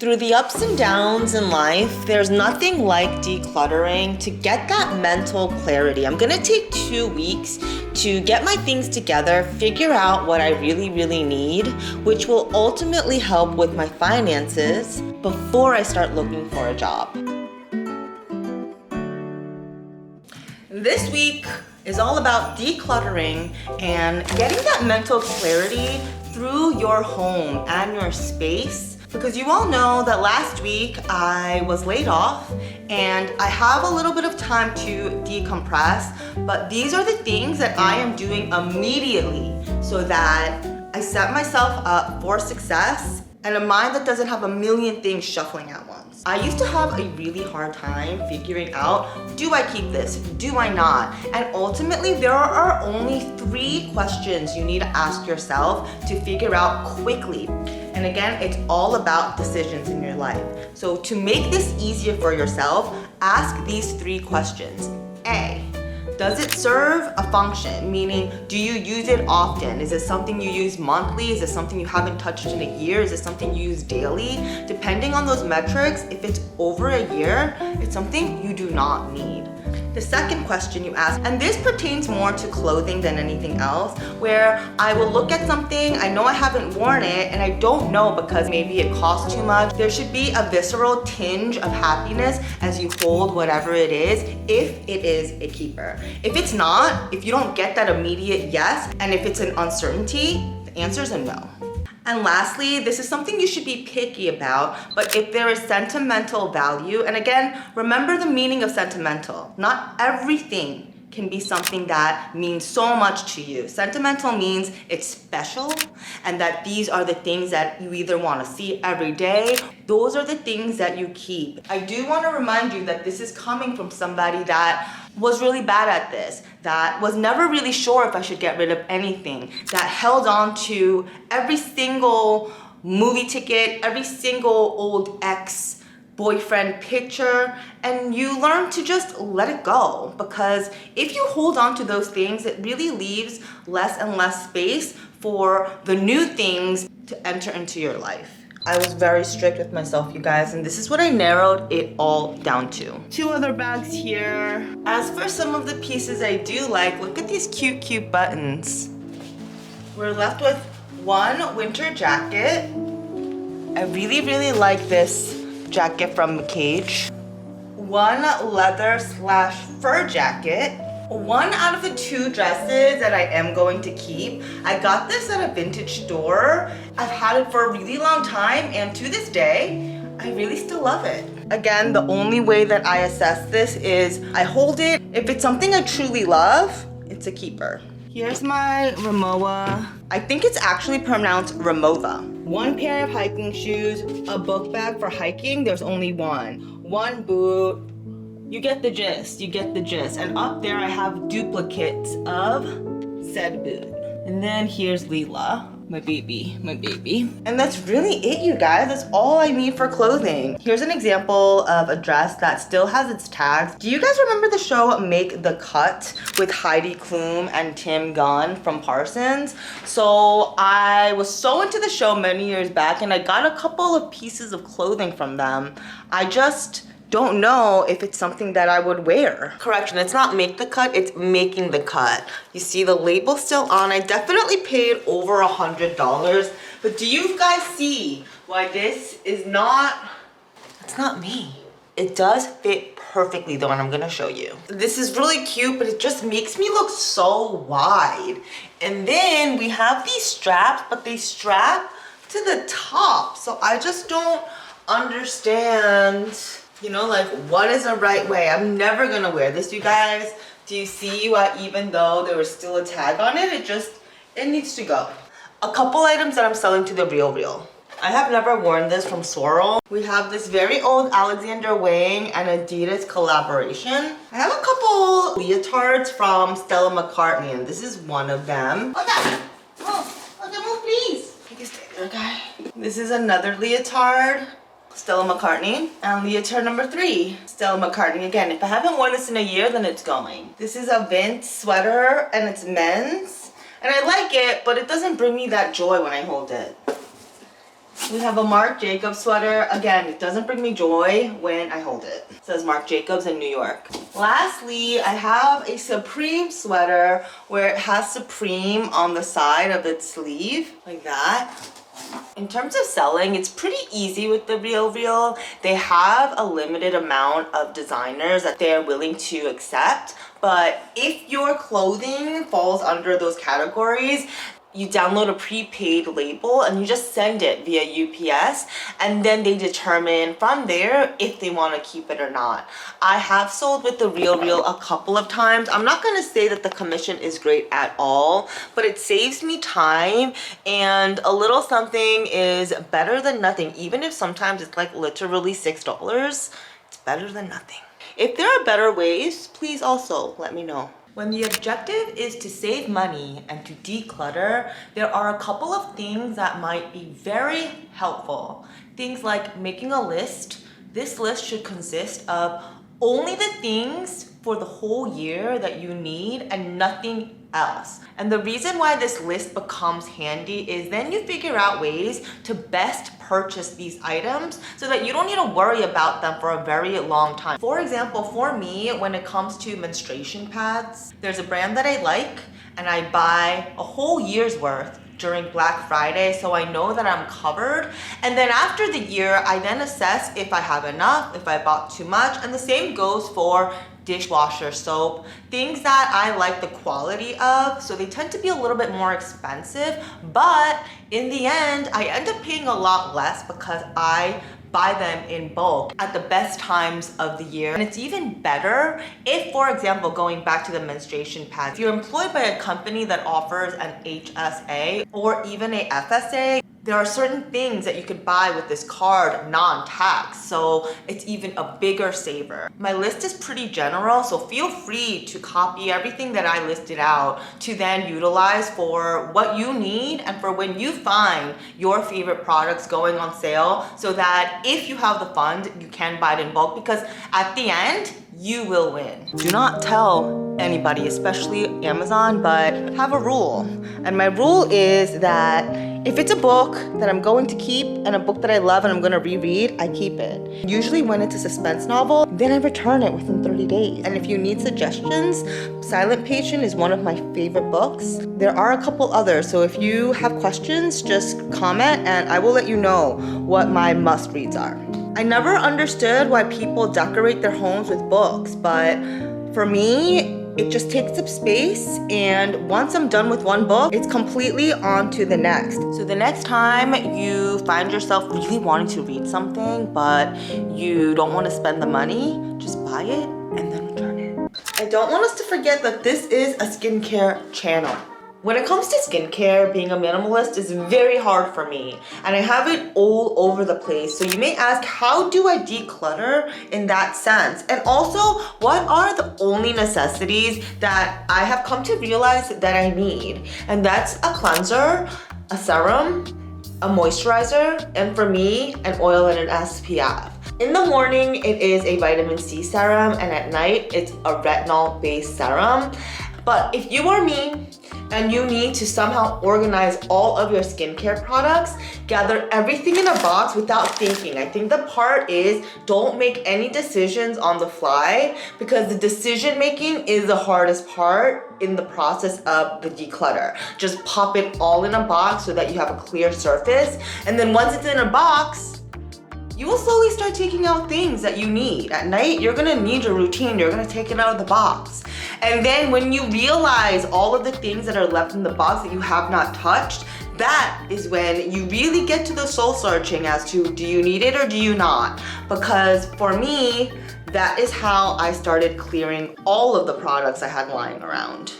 Through the ups and downs in life, there's nothing like decluttering to get that mental clarity. I'm gonna take 2 weeks to get my things together, figure out what I really need, which will ultimately help with my finances before I start looking for a job. This week is all about decluttering and getting that mental clarity through your home and your space. Because you all know that last week I was laid off and I have a little bit of time to decompress, but these are the things that I am doing immediately so that I set myself up for success and a mind that doesn't have a million things shuffling at once. I used to have a really hard time figuring out, do I keep this? Do I not? And ultimately, there are only 3 questions you need to ask yourself to figure out quickly. And again, it's all about decisions in your life. So to make this easier for yourself, ask these 3 questions. A, does it serve a function? Meaning, do you use it often? Is it something you use monthly? Is it something you haven't touched in a year? Is it something you use daily? Depending on those metrics, if it's over a year, it's something you do not need. The second question you ask, and this pertains more to clothing than anything else, where I will look at something, I know I haven't worn it, and I don't know because maybe it costs too much. There should be a visceral tinge of happiness as you hold whatever it is, if it is a keeper. If it's not, if you don't get that immediate yes, and if it's an uncertainty, the answer is a no. And lastly, this is something you should be picky about, but if there is sentimental value, and again, remember the meaning of sentimental. Not everything can be something that means so much to you. Sentimental means it's special and that these are the things that you either want to see every day. Those are the things that you keep. I do want to remind you that this is coming from somebody that was really bad at this, that was never really sure if I should get rid of anything, that held on to every single movie ticket, every single old ex-boyfriend picture, and you learn to just let it go. Because if you hold on to those things, it really leaves less and less space for the new things to enter into your life. I was very strict with myself, you guys, and this is what I narrowed it all down to. 2 other bags here. As for some of the pieces I do like, look at these cute buttons. We're left with 1 winter jacket. I really like this jacket from Cage. 1 leather/fur jacket. 1 out of the 2 dresses that I am going to keep. I got this at a vintage store. I've had it for a really long time, and to this day, I really still love it. Again, the only way that I assess this is I hold it. If it's something I truly love, it's a keeper. Here's my Rimowa. I think it's actually pronounced Remova. 1 pair of hiking shoes, a book bag for hiking. There's only 1 boot. You get the gist, And up there I have duplicates of said boot. And then here's Leela, my baby. And that's really it, you guys. That's all I need for clothing. Here's an example of a dress that still has its tags. Do you guys remember the show Make the Cut with Heidi Klum and Tim Gunn from Parsons? So I was so into the show many years back and I got a couple of pieces of clothing from them. I just don't know if it's something that I would wear. Correction, it's not Make the Cut, it's Making the Cut. You see the label still on. I definitely paid over $100, but do you guys see why this is not, it's not me. It does fit perfectly though, and I'm gonna show you. This is really cute, but it just makes me look so wide. And then we have these straps, but they strap to the top. So I just don't understand, you know, like what is the right way? I'm never gonna wear this, you guys. Do you see why even though there was still a tag on it, it needs to go. A couple items that I'm selling to the Real. I have never worn this from Sorrel. We have this very old Alexander Wang and Adidas collaboration. I have a couple leotards from Stella McCartney, and this is one of them. Okay, move please. You can stay there, guy. This is another leotard. Stella McCartney, and leotard number 3, Stella McCartney again. If I haven't worn this in a year, then it's going. This is a Vince sweater and it's men's, and I like it, but it doesn't bring me that joy when I hold it. We have a Marc Jacobs sweater. Again, it doesn't bring me joy when I hold it. It says Marc Jacobs in New York. Lastly, I have a Supreme sweater where it has Supreme on the side of its sleeve, like that. In terms of selling, it's pretty easy with the RealReal. They have a limited amount of designers that they're willing to accept. But if your clothing falls under those categories, you download a prepaid label and you just send it via UPS, and then they determine from there if they want to keep it or not. I have sold with the RealReal a couple of times. I'm not going to say that the commission is great at all, but it saves me time, and a little something is better than nothing. Even if sometimes it's like literally $6, it's better than nothing. If there are better ways, please also let me know. When the objective is to save money and to declutter, there are a couple of things that might be very helpful. Things like making a list. This list should consist of only the things for the whole year that you need and nothing else. And the reason why this list becomes handy is then you figure out ways to best purchase these items so that you don't need to worry about them for a very long time. For example, for me, when it comes to menstruation pads, there's a brand that I like and I buy a whole year's worth during Black Friday, so I know that I'm covered. And then after the year, I then assess if I have enough, if I bought too much, and the same goes for dishwasher soap, things that I like the quality of, so they tend to be a little bit more expensive, but in the end, I end up paying a lot less because I buy them in bulk at the best times of the year. And it's even better if, for example, going back to the menstruation pads, if you're employed by a company that offers an HSA or even a FSA, there are certain things that you could buy with this card non-tax, so it's even a bigger saver. My list is pretty general, so feel free to copy everything that I listed out to then utilize for what you need and for when you find your favorite products going on sale, so that if you have the fund, you can buy it in bulk, because at the end, you will win. Do not tell anybody, especially Amazon, but have a rule. And my rule is that if it's a book that I'm going to keep and a book that I love and I'm going to reread, I keep it. Usually when it's a suspense novel, then I return it within 30 days. And if you need suggestions, Silent Patient is one of my favorite books. There are a couple others, so if you have questions, just comment and I will let you know what my must-reads are. I never understood why people decorate their homes with books, but for me, it just takes up space, and once I'm done with one book, it's completely on to the next. So the next time you find yourself really wanting to read something, but you don't want to spend the money, just buy it and then return it. I don't want us to forget that this is a skincare channel. When it comes to skincare, being a minimalist is very hard for me, and I have it all over the place. So you may ask, how do I declutter in that sense? And also, what are the only necessities that I have come to realize that I need? And that's a cleanser, a serum, a moisturizer, and for me, an oil and an SPF. In the morning, it is a vitamin C serum, and at night, it's a retinol-based serum. But if you are me, and you need to somehow organize all of your skincare products, gather everything in a box without thinking. I think the part is don't make any decisions on the fly, because the decision making is the hardest part in the process of the declutter. Just pop it all in a box so that you have a clear surface. And then once it's in a box, you will slowly start taking out things that you need. At night, you're gonna need your routine. You're gonna take it out of the box. And then when you realize all of the things that are left in the box that you have not touched, that is when you really get to the soul searching as to, do you need it or do you not? Because for me, that is how I started clearing all of the products I had lying around.